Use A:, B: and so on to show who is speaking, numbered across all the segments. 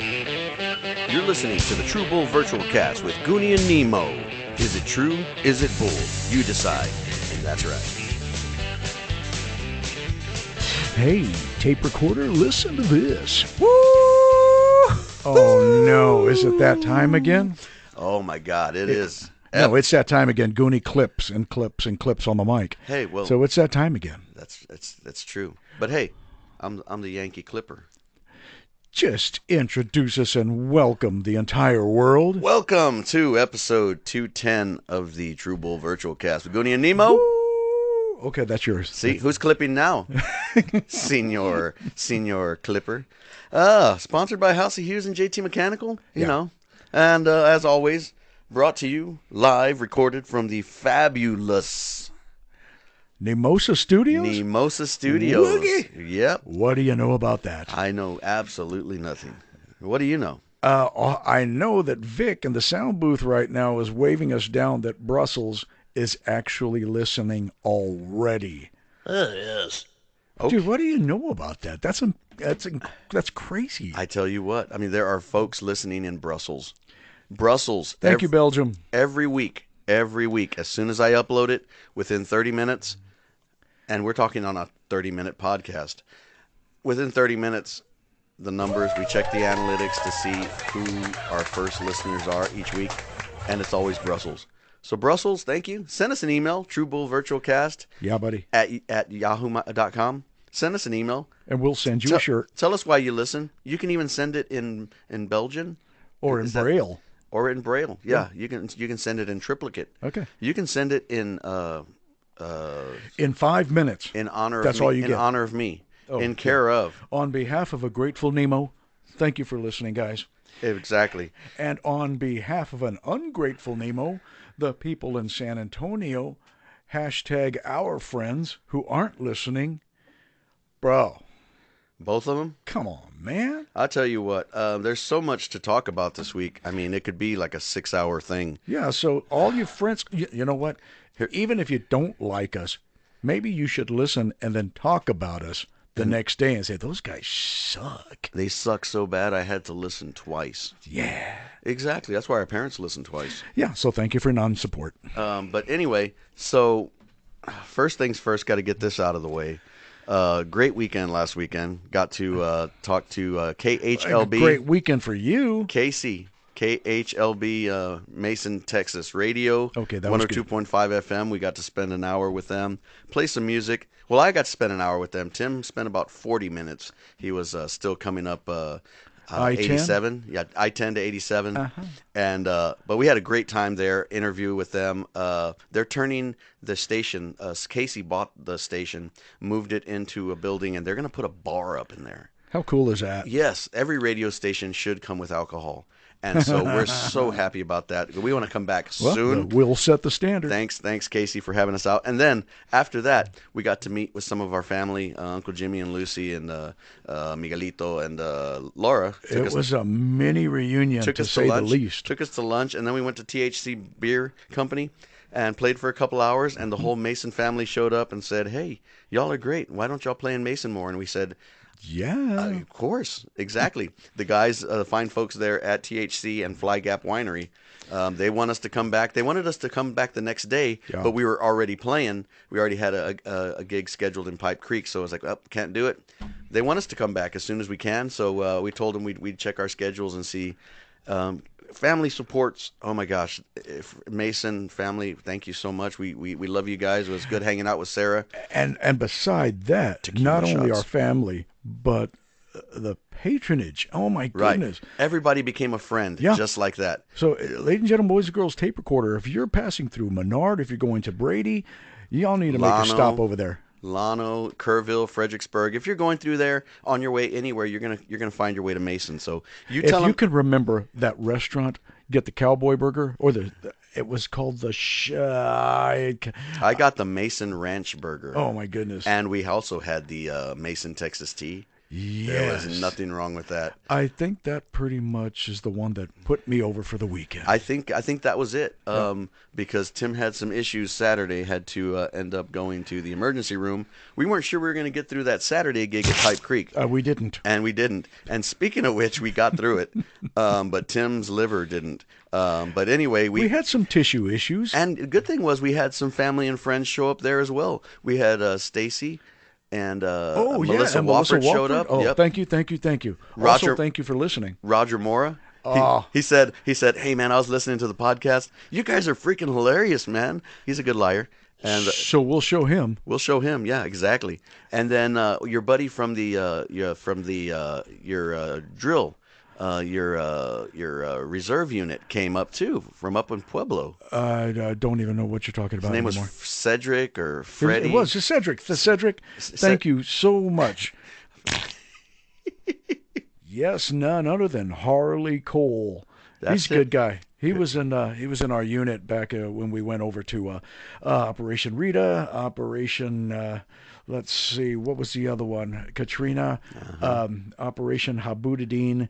A: You're listening to the True Bull Virtual Cast with Goonie and Nemo. Is it true? Is it bull? You decide. And that's right.
B: Hey, tape recorder, listen to this.
A: Woo!
B: Oh no, is it that time again?
A: Oh my God, it is.
B: No, it's that time again. Goonie clips and clips and clips on the mic.
A: Hey, well,
B: so it's that time again.
A: That's true. But hey, I'm the Yankee Clipper.
B: Just introduce us and welcome the entire world.
A: Welcome to episode 210 of the True Bull Virtual Cast with Goonie and Nemo.
B: Woo! Okay, that's yours.
A: See, who's clipping now? Senior Clipper. Sponsored by House of Hughes and JT Mechanical, you know. And as always, brought to you live, recorded from the fabulous
B: Nemosa Studios?
A: Nemosa Studios.
B: Woogie.
A: Yep.
B: What do you know about that?
A: I know absolutely nothing. What do you know?
B: I know that Vic in the sound booth right now is waving us down that Brussels is actually listening already.
A: Yes. Okay.
B: Dude, what do you know about that? That's crazy.
A: I tell you what. I mean, there are folks listening in Brussels. Brussels.
B: Thank you, Belgium.
A: Every week, as soon as I upload it, within 30 minutes, and we're talking on a 30-minute podcast, within 30 minutes, the numbers, we check the analytics to see who our first listeners are each week, and it's always Brussels. So Brussels, thank you. Send us an email, truebullvirtualcast
B: Yeah, buddy.
A: at yahoo.com. Send us an email.
B: And we'll send you a shirt.
A: Tell us why you listen. You can even send it in Belgian.
B: Or in Braille.
A: Or in Braille. Yeah, you can send it in triplicate.
B: Okay.
A: You can send it in
B: 5 minutes.
A: in honor
B: That's
A: of me.
B: all you
A: in
B: get.
A: honor of me.
B: Oh,
A: in care of.
B: On behalf of a grateful Nemo, thank you for listening, guys.
A: Exactly.
B: And on behalf of an ungrateful Nemo, the people in San Antonio, hashtag our friends who aren't listening. Bro,
A: Both of them?
B: come on, man.
A: I'll tell you what, there's so much to talk about this week. I mean, it could be like a 6-hour thing.
B: Yeah, so all you friends, you know what? Even if you don't like us, maybe you should listen and then talk about us the next day and say, those guys suck.
A: They suck so bad I had to listen twice.
B: Yeah.
A: Exactly. That's why our parents listen twice.
B: Yeah, so thank you for non-support.
A: But anyway, so first things first, got to get this out of the way. Great weekend last weekend. Got to talk to KHLB.
B: Great weekend for you.
A: KHLB Mason, Texas radio.
B: Okay, that was good.
A: 102.5 FM. We got to spend an hour with them, play some music. Well, I got to spend an hour with them. Tim spent about 40 minutes. He was still coming up
B: I-10?
A: 87. Yeah, I-10 to 87.
B: Uh-huh.
A: And but we had a great time there, interview with them. They're turning the station, Casey bought the station, moved it into a building, and they're going to put a bar up in there.
B: How cool is that?
A: Yes, every radio station should come with alcohol. And so we're so happy about that. We want to come back soon.
B: We'll set the standard.
A: Thanks, Casey, for having us out. And then after that, we got to meet with some of our family, Uncle Jimmy and Lucy and Miguelito and Laura.
B: It was a mini reunion, to say the least.
A: Took us to lunch, and then we went to THC Beer Company and played for a couple hours, and the whole Mason family showed up and said, hey, y'all are great. Why don't y'all play in Mason more? And we said,
B: yeah.
A: of course, exactly. The guys, fine folks there at THC and Fly Gap Winery, they want us to come back. They wanted us to come back the next day, but we were already playing. We already had a gig scheduled in Pipe Creek, so I was like, oh, can't do it. They want us to come back as soon as we can, so we told them we'd check our schedules and see. Family supports. Oh my gosh, Mason family, thank you so much. We love you guys. It was good hanging out with Sarah.
B: And beside that,
A: Tequila
B: not only
A: shots.
B: our family, but the patronage. Oh my goodness.
A: Right. Everybody became a friend just like that.
B: So, ladies and gentlemen, boys and girls, tape recorder, if you're passing through Menard, if you're going to Brady, y'all need to make a stop over there.
A: Lano, Kerrville, Fredericksburg. If you're going through there on your way anywhere, you're gonna find your way to Mason. So you tell them. If
B: you can remember that restaurant, get the Cowboy Burger, or it was called the
A: I got the Mason Ranch Burger.
B: Oh my goodness!
A: And we also had the Mason Texas Tea. There was
B: Yes.
A: nothing wrong with that.
B: I think that pretty much is the one that put me over for the weekend.
A: I think that was it.
B: Yeah.
A: Because Tim had some issues Saturday, had to end up going to the emergency room. We weren't sure we were going to get through that Saturday gig at Pipe Creek.
B: We didn't.
A: And we didn't. And speaking of which, we got through it. But Tim's liver didn't. But anyway,
B: We had some tissue issues.
A: and the good thing was we had some family and friends show up there as well. We had Stacy and Melissa
B: and
A: Wofford showed up.
B: Oh,
A: Yep.
B: thank you.
A: Roger-
B: Also, thank you for listening.
A: Roger Mora.
B: Oh.
A: He said, "Hey man, I was listening to the podcast. You guys are freaking hilarious, man." He's a good liar, and
B: So we'll show him.
A: we'll show him. Yeah, exactly. And then your buddy from the your drill, your reserve unit came up too from up in Pueblo.
B: I don't even know what you're talking about
A: His name
B: anymore.
A: was Cedric or Freddie.
B: It was Cedric. Cedric, thank you so much. Yes, none other than Harley Cole. He's a
A: That's it.
B: good guy. He was in our unit back when we went over to Operation Rita, Operation let's see, what was the other one? Katrina, Operation Habudadin,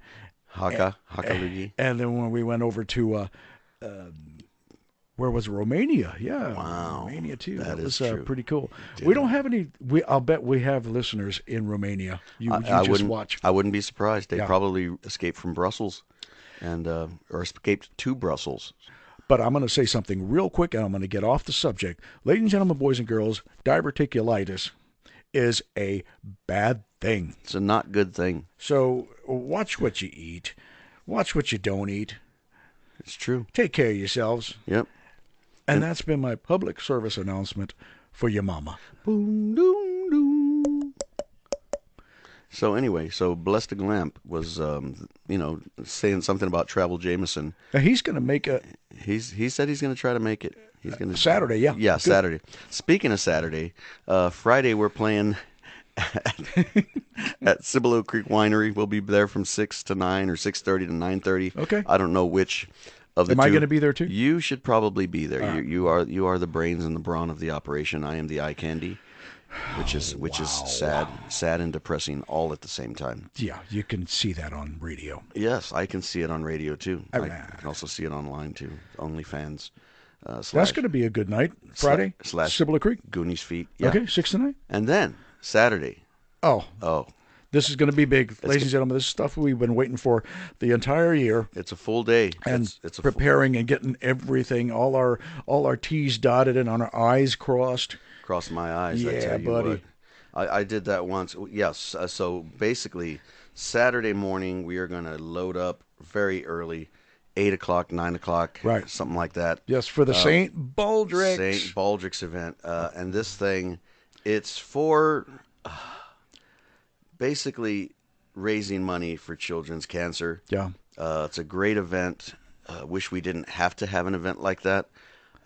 A: Hakalugi.
B: and then when we went over to where was it? Romania? Yeah,
A: Wow.
B: Romania too.
A: That
B: That
A: is
B: was
A: true.
B: pretty cool. We don't have any. I'll bet we have listeners in Romania. You
A: I
B: just
A: wouldn't
B: watch.
A: I wouldn't be surprised. They
B: Yeah.
A: probably escaped from Brussels, and or escaped to Brussels.
B: But I'm going to say something real quick, and I'm going to get off the subject. Ladies and gentlemen, boys and girls, diverticulitis is a bad thing.
A: It's a not good thing.
B: So watch what you eat. Watch what you don't eat.
A: It's true.
B: Take care of yourselves.
A: Yep.
B: And that's been my public service announcement for your mama.
A: Boom, doom, doom. So anyway, so Blessed Glamp was, saying something about Travel Jameson.
B: Now he's going to make a
A: He said he's going to try to make it. He's going to
B: Saturday, yeah.
A: Yeah,
B: Good.
A: Saturday. Speaking of Saturday, Friday we're playing at Cibolo Creek Winery. We'll be there from 6 to 9 or 6:30 to 9:30.
B: Okay.
A: I don't know which of the
B: Am
A: two.
B: I going to be there too?
A: You should probably be there.
B: All right.
A: You are the brains and the brawn of the operation. I am the eye candy, which is sad and depressing all at the same time.
B: Yeah, you can see that on radio.
A: Yes, I can see it on radio too. I
B: Ah.
A: can also see it online too. OnlyFans.
B: That's going to be a good night. Friday,
A: slash
B: Cibolo Creek.
A: Goonies feet. Yeah.
B: Okay, 6 to 9.
A: And then Saturday.
B: Oh,
A: Oh,
B: this is going to be big. Ladies and gentlemen, this is stuff we've been waiting for the entire year.
A: it's a full day.
B: And
A: it's a
B: preparing and getting everything, all our T's dotted and on our I's crossed.
A: cross my eyes. I
B: Yeah,
A: tell you
B: buddy.
A: what. I did that once. Yes. So basically, Saturday morning we are going to load up very early, 8 o'clock, 9 o'clock,
B: Right.
A: something like that.
B: Yes, for the St. Baldrick.
A: St. Baldrick's event, and this thing, it's for basically raising money for children's cancer.
B: Yeah.
A: It's a great event. Wish we didn't have to have an event like that,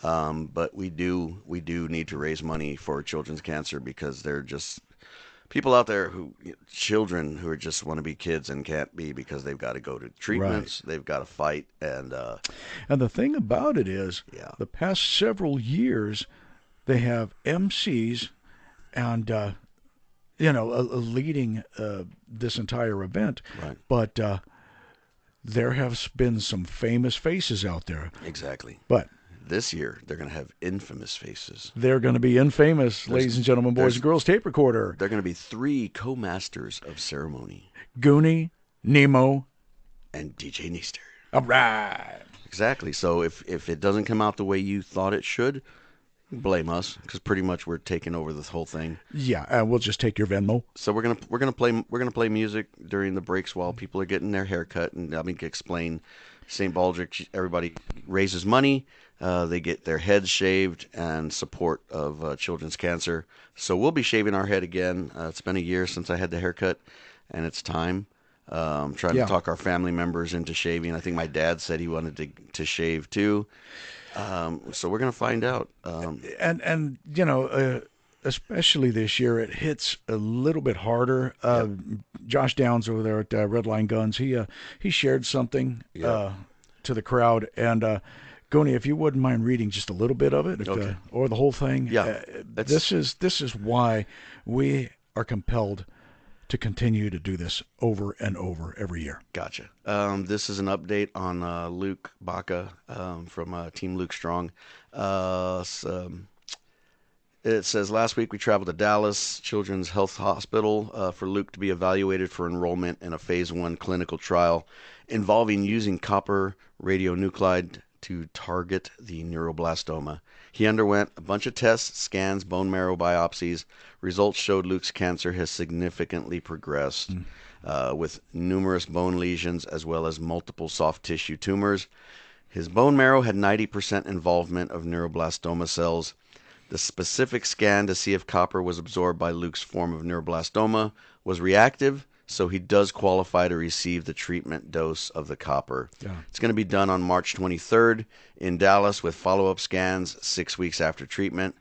A: but we do need to raise money for children's cancer because they're just people out there children who just want to be kids and can't be because they've got to go to treatments, they've got to fight, and
B: And the thing about it is,
A: Yeah.
B: the past several years, they have MCs and, leading this entire event.
A: Right.
B: But there have been some famous faces out there.
A: exactly.
B: But
A: This year they're going to have infamous faces.
B: they're going to be infamous, ladies and gentlemen, boys and girls. Tape recorder,
A: They're going to be 3 co-masters of ceremony
B: Goonie, Nemo.
A: and DJ Neaster.
B: All right.
A: Exactly. So if it doesn't come out the way you thought it should, blame us because pretty much we're taking over this whole thing.
B: Yeah, we'll just take your Venmo.
A: So we're gonna play music during the breaks while people are getting their hair cut, and explain St. Baldrick. Everybody raises money. They get their heads shaved and support of children's cancer. So we'll be shaving our head again. It's been a year since I had the haircut, and it's time. Trying to talk our family members into shaving. I think my dad said he wanted to shave too. So we're gonna find out.
B: And especially this year, it hits a little bit harder. Josh Downs over there at Redline Guns, he shared something to the crowd, and Goni, if you wouldn't mind reading just a little bit of it,
A: Okay.
B: or the whole thing.
A: Yeah,
B: this is why we are compelled to continue to do this over and over every year.
A: Gotcha. This is an update on Luke Baca from Team Luke Strong. It says, last week we traveled to Dallas Children's Health Hospital for Luke to be evaluated for enrollment in a phase 1 clinical trial involving using copper radionuclide to target the neuroblastoma. He underwent a bunch of tests, scans, bone marrow biopsies. Results showed Luke's cancer has significantly progressed with numerous bone lesions as well as multiple soft tissue tumors. His bone marrow had 90% involvement of neuroblastoma cells. The specific scan to see if copper was absorbed by Luke's form of neuroblastoma was reactive, so he does qualify to receive the treatment dose of the copper.
B: Yeah.
A: It's going to be done on March 23rd in Dallas with follow-up scans 6 weeks after treatment.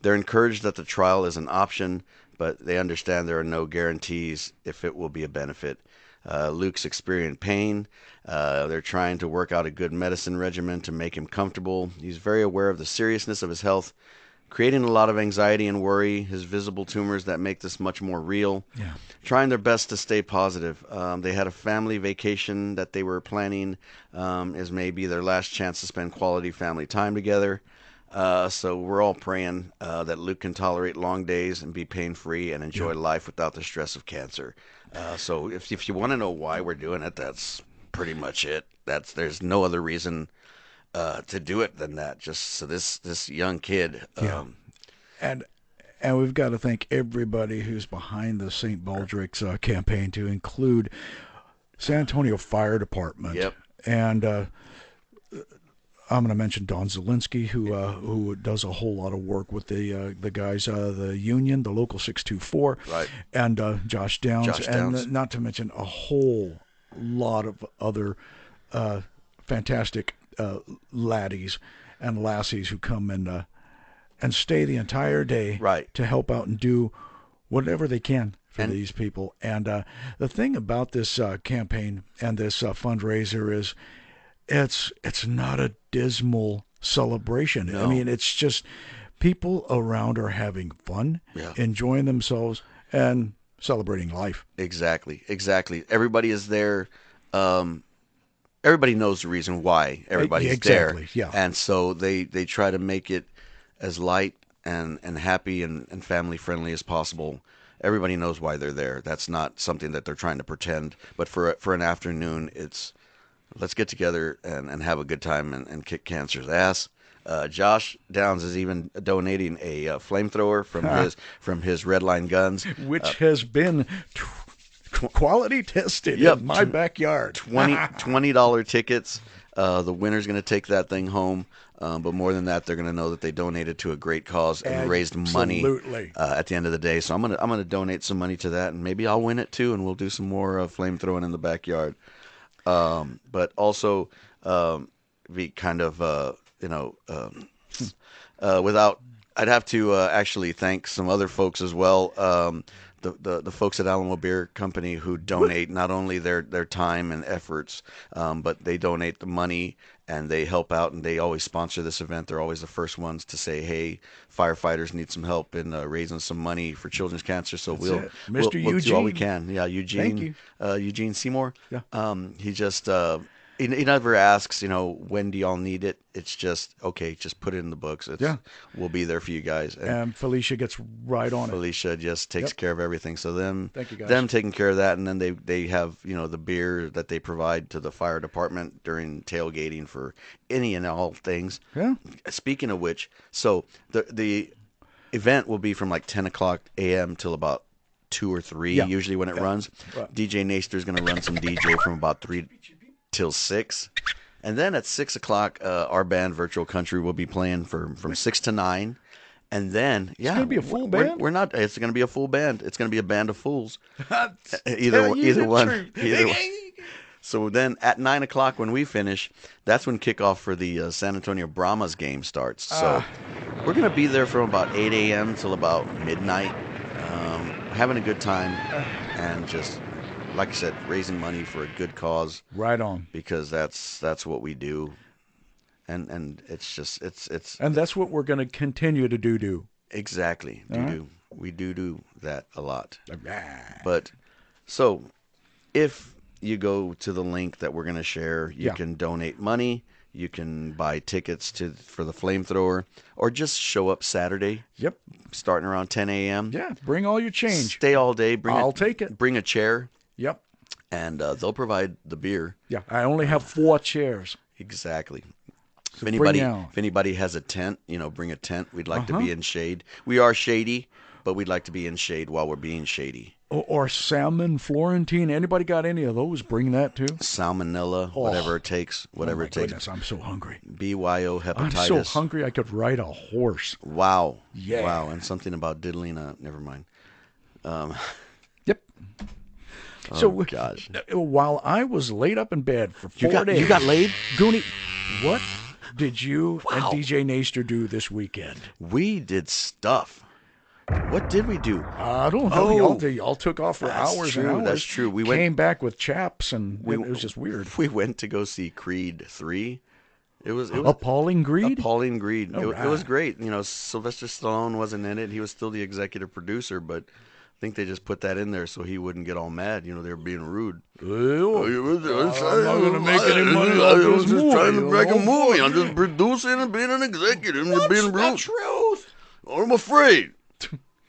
A: They're encouraged that the trial is an option, but they understand there are no guarantees if it will be a benefit. Luke's experiencing pain. They're trying to work out a good medicine regimen to make him comfortable. He's very aware of the seriousness of his health, creating a lot of anxiety and worry, his visible tumors that make this much more real.
B: Yeah.
A: Trying their best to stay positive. They had a family vacation that they were planning as maybe their last chance to spend quality family time together. So we're all praying that Luke can tolerate long days and be pain-free and enjoy life without the stress of cancer. So if you want to know why we're doing it, that's pretty much it. There's no other reason to do it than that. Just so this young kid.
B: And we've got to thank everybody who's behind the St. Baldrick's campaign, to include San Antonio Fire Department.
A: Yep.
B: And I'm going to mention Don Zielinski, who does a whole lot of work with the guys, the union, the local 624,
A: Right.
B: and Josh Downs, and not to mention a whole lot of other fantastic laddies and lassies who come and stay the entire day,
A: Right.
B: to help out and do whatever they can for these people. And the thing about this campaign and this fundraiser is it's not a dismal celebration.
A: No.
B: I mean, it's just people around are having fun, enjoying themselves, and celebrating life.
A: Exactly. Everybody is there. Everybody knows the reason why everybody's there.
B: Yeah.
A: And so they try to make it as light and happy and family friendly as possible. Everybody knows why they're there. That's not something that they're trying to pretend. But for an afternoon, it's let's get together and have a good time and kick cancer's ass. Josh Downs is even donating a flamethrower from his Red Line guns,
B: which has been quality tested in my backyard.
A: $20 tickets. The winner's going to take that thing home. But more than that, they're going to know that they donated to a great cause and raised money at the end of the day. So I'm gonna donate some money to that, and maybe I'll win it too, and we'll do some more flamethrowing in the backyard. But also be kind of without. I'd have to actually thank some other folks as well. The folks at Alamo Beer Company who donate not only their time and efforts, but they donate the money and they help out, and they always sponsor this event. They're always the first ones to say, "Hey, firefighters need some help in raising some money for children's cancer." So we'll do all we can. Yeah, Eugene.
B: Thank you.
A: Eugene Seymour.
B: Yeah.
A: He just he never asks, when do y'all need it? It's just, okay, just put it in the books. We'll be there for you guys.
B: And Felicia gets right on it.
A: Felicia just takes care of everything. So
B: Thank you, guys.
A: them taking care of that, and then they have, the beer that they provide to the fire department during tailgating for any and all things.
B: Yeah.
A: Speaking of which, so the event will be from like 10 o'clock a.m. till about 2 or 3, usually when it runs.
B: Right.
A: DJ Naster's going to run some DJ from about 3 till 6. And then at 6 o'clock, our band Virtual Country will be playing from 6 to 9. And then,
B: it's going to be a full band?
A: We're not. It's going to be a full band. It's going to be a band of fools.
B: Either
A: one. So then at 9 o'clock when we finish, that's when kickoff for the San Antonio Brahmas game starts. So we're going to be there from about 8 a.m. till about midnight, having a good time, and just, like I said, raising money for a good cause.
B: Right on.
A: Because that's what we do. And it's just it's
B: and that's what we're going to continue to do.
A: Exactly. We do that a lot.
B: Ah.
A: But So if you go to the link that we're going to share, you can donate money. You can buy tickets for the flamethrower, or just show up Saturday.
B: Yep.
A: Starting around 10 a.m.
B: Yeah, bring all your change.
A: Stay all day.
B: I'll take it.
A: Bring a chair.
B: Yep.
A: And they'll provide the beer.
B: Yeah, I only have 4 chairs.
A: Exactly.
B: So
A: if anybody has a tent, bring a tent. We'd like to be in shade. We are shady, but we'd like to be in shade while we're being shady.
B: Or salmon, Florentine. Anybody got any of those? Bring that too.
A: Salmonella, whatever it takes. Whatever it takes.
B: Goodness, I'm so hungry.
A: BYO hepatitis.
B: I'm so hungry I could ride a horse.
A: Wow.
B: Yeah.
A: Wow. And something about diddling. Never mind.
B: Yep.
A: Oh,
B: So
A: gosh.
B: While I was laid up in bed for 4 days,
A: You got laid?
B: Goonie, what did you and
A: Wow.
B: DJ Naster do this weekend?
A: We did stuff. What did we do?
B: I don't know. Y'all took off for
A: That's
B: hours
A: true,
B: and hours.
A: that's true. We
B: came back with chaps, and it was just weird.
A: We went to go see Creed 3. It was
B: Appalling Greed?
A: Appalling Greed. It
B: right.
A: was great. Sylvester Stallone wasn't in it. He was still the executive producer, but I think they just put that in there so he wouldn't get all mad. They were being rude.
B: I'm not going to make any money off
A: I was
B: this
A: just
B: movie.
A: trying to make a movie. I'm just producing and being an executive. You're being rude.
B: What's the truth?
A: I'm afraid.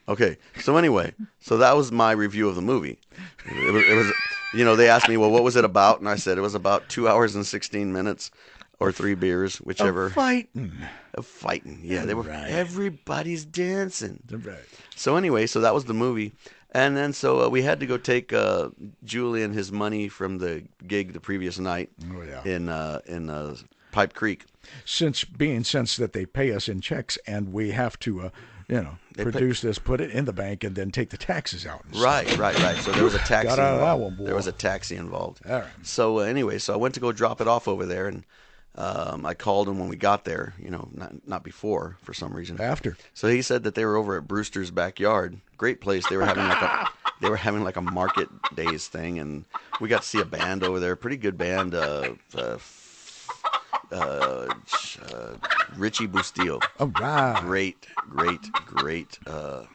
A: Okay, so anyway, that was my review of the movie. It was, they asked me, well, what was it about? And I said it was about 2 hours and 16 minutes or 3 beers, whichever.
B: Fighting.
A: Yeah, everybody's dancing.
B: Right.
A: So anyway, that was the movie. And then we had to go take Julian his money from the gig the previous night in Pipe Creek.
B: Since that they pay us in checks and we have to produce this, put it in the bank, and then take the taxes out.
A: Right. So there was a taxi.
B: Got out of that one, boy.
A: There was a taxi involved.
B: All right.
A: So anyway, I went to go drop it off over there, and I called him when we got there. Not before for some reason.
B: After.
A: So he said that they were over at Brewster's backyard. Great place. They were having like a market days thing, and we got to see a band over there. Pretty good band. Richie Bustillo.
B: All right.
A: Great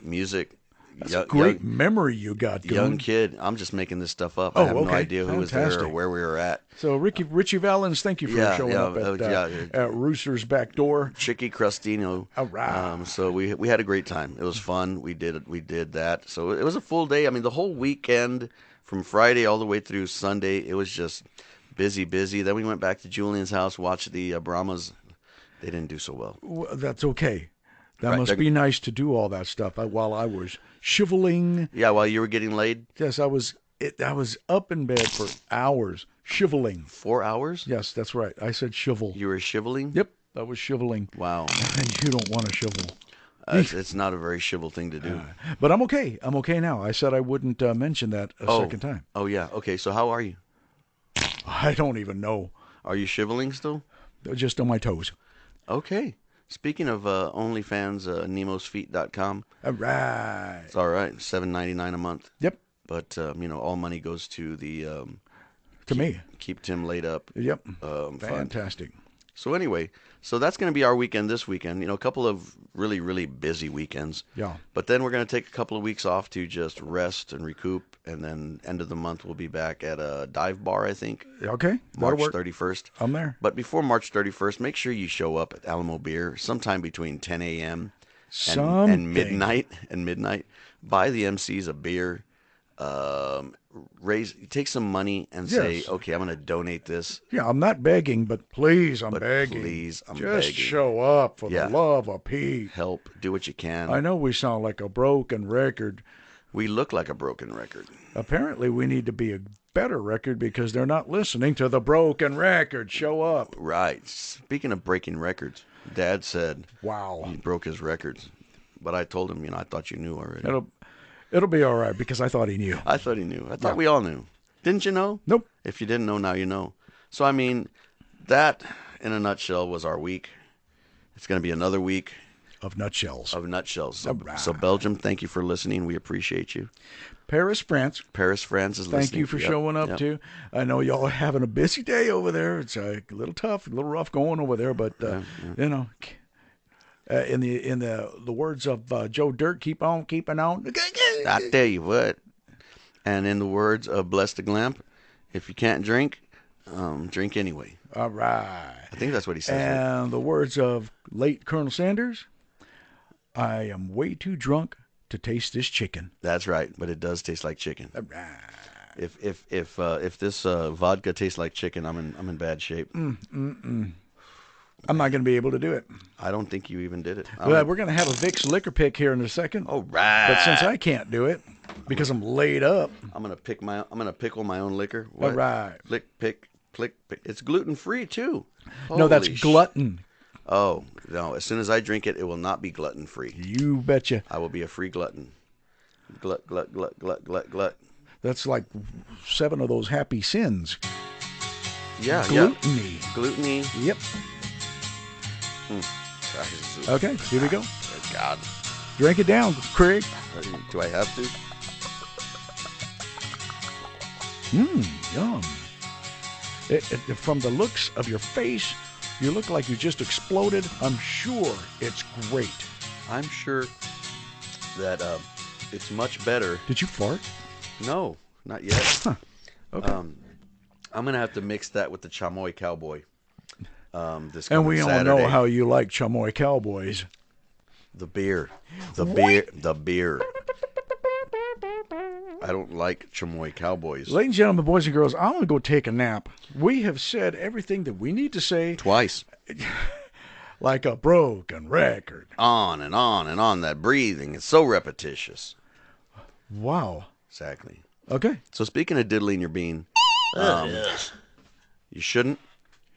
A: music.
B: That's a great memory you got.
A: Young kid. I'm just making this stuff up. I have no idea who was there or where we were at.
B: So Richie Valens, thank you for showing up at Rooster's back door.
A: Chicky Crustino.
B: All right.
A: So we had a great time. It was fun. We did that. So it was a full day. I mean, the whole weekend from Friday all the way through Sunday, it was just busy. Then we went back to Julian's house, watched the Brahmas. They didn't do so well.
B: That's okay. That must be nice to do all that stuff while I was shiveling.
A: Yeah, while you were getting laid?
B: Yes, I was up in bed for hours, shiveling.
A: 4 hours?
B: Yes, that's right. I said shivel.
A: You were shiveling?
B: Yep, I was shiveling.
A: Wow.
B: And you don't want to shivel.
A: It's not a very shivel thing to do.
B: But I'm okay. I'm okay now. I said I wouldn't mention that a second time.
A: Oh, yeah. Okay, so how are you?
B: I don't even know.
A: Are you shiveling still?
B: Just on my toes.
A: Okay. Speaking of OnlyFans, nemosfeet.com.
B: All right.
A: It's all right. $7.99 a month.
B: Yep.
A: But all money goes to the
B: to me.
A: Keep Tim laid up.
B: Yep.
A: Fund.
B: Fantastic.
A: So anyway, that's going to be our weekend this weekend. A couple of really, really busy weekends.
B: Yeah.
A: But then we're going to take a couple of weeks off to just rest and recoup. And then end of the month, we'll be back at a dive bar, I think.
B: Okay.
A: March 31st.
B: I'm there.
A: But before March 31st, make sure you show up at Alamo Beer sometime between 10 a.m. and midnight. Buy the MCs a beer. Take some money and say, okay, I'm going to donate this.
B: Yeah, I'm not begging, but please, I'm begging.
A: Please, I'm
B: Just
A: begging.
B: show up for the love of Pete.
A: Help. Do what you can.
B: I know we sound like a broken record.
A: We look like a broken record.
B: Apparently, we need to be a better record because they're not listening to the broken record. Show up.
A: Right. Speaking of breaking records, Dad said,
B: "Wow,
A: he broke his records." But I told him, I thought you knew already.
B: It'll be all right because I thought he knew.
A: I thought he knew. I thought we all knew. Didn't you know?
B: Nope.
A: If you didn't know, now you know. So that in a nutshell was our week. It's going to be another week.
B: Of nutshells.
A: So Belgium, thank you for listening. We appreciate you.
B: Paris, France.
A: Is listening.
B: Thank you for showing up, too. I know y'all are having a busy day over there. It's a little tough, a little rough going over there, but, in the words of Joe Dirt, keep on keeping on.
A: I tell you what, And in the words of Bless the Glamp, if you can't drink, drink anyway.
B: All right.
A: I think that's what he says.
B: And the words of late Colonel Sanders, I am way too drunk to taste this chicken.
A: That's right, but it does taste like chicken.
B: All right.
A: If this vodka tastes like chicken, I'm in bad shape.
B: I'm not going to be able to do it.
A: I don't think you even did it.
B: We're going to have a Vicks liquor pick here in a second.
A: All right.
B: But since I can't do it because I'm laid up,
A: I'm gonna pickle my own liquor.
B: All right.
A: Pick. It's gluten free too.
B: No, that's
A: Holy
B: glutton.
A: Oh no! As soon as I drink it, it will not be gluten free.
B: You betcha.
A: I will be a free glutton. Glut glut glut glut glut glut.
B: That's like 7 of those happy sins.
A: Yeah,
B: Gluttony.
A: yeah. Gluttony.
B: Yep. Okay, here we go.
A: Oh, God.
B: Drink it down, Craig.
A: Do I have to?
B: Yum. From the looks of your face, you look like you just exploded. I'm sure it's great.
A: I'm sure that it's much better.
B: Did you fart?
A: No, not yet.
B: Huh. Okay.
A: I'm gonna have to mix that with the Chamoy Cowboy. This
B: and we
A: Saturday.
B: all know how you like Chamoy Cowboys.
A: The beer. The beer. I don't like Chamoy Cowboys.
B: Ladies and gentlemen, boys and girls, I'm going to go take a nap. We have said everything that we need to say.
A: Twice.
B: Like a broken record.
A: On and on and on. That breathing is so repetitious.
B: Wow.
A: Exactly.
B: Okay.
A: So speaking of diddling your bean, you shouldn't.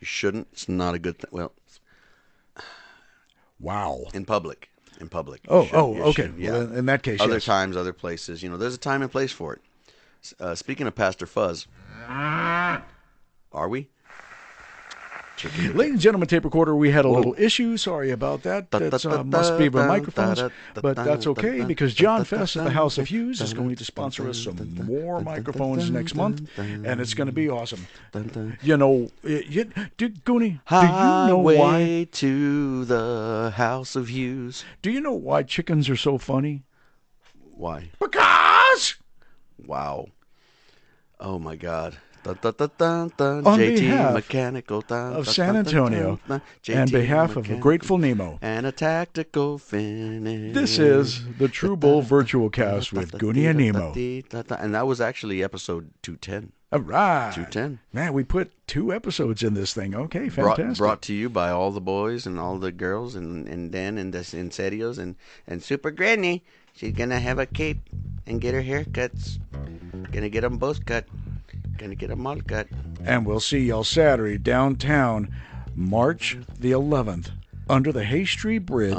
A: You shouldn't. It's not a good thing. Well,
B: wow.
A: In public.
B: Oh,
A: You
B: okay.
A: should, yeah.
B: Well, in that case,
A: Other
B: yes.
A: times, other places. There's a time and place for it. Speaking of Pastor Fuzz, are we?
B: Ladies and gentlemen, tape recorder, we had a little issue. Sorry about that. That must be the microphones. But that's okay because John Fest at the House of Hughes is going to sponsor us some more microphones next month, and it's going to be awesome. Goonie, do you know why?
A: Highway to the House of Hughes.
B: Do you know why chickens are so funny?
A: Why?
B: Because!
A: Wow. Oh, my God.
B: On
A: JT
B: behalf
A: Mechanical
B: of San Antonio, and behalf of the Grateful Nemo,
A: and a tactical finish.
B: This is the True Bull Virtual Cast with Goonie and Nemo.
A: And that was actually episode 210.
B: All right.
A: 210.
B: Man, we put 2 episodes in this thing. Okay, fantastic.
A: Brought to you by all the boys and all the girls and Dan and the Inserios and Super Granny. She's going to have a cape and get her haircuts. Going to get them both cut. Gonna get a all cut.
B: And we'll see y'all Saturday downtown, March the 11th, under the Hay Street Bridge.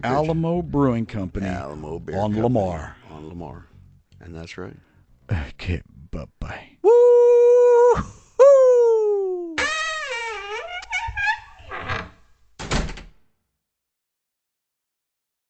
B: Alamo Brewing Company.
A: Alamo Beer
B: on
A: Company.
B: Lamar.
A: On Lamar. And that's right.
B: Okay, bye-bye.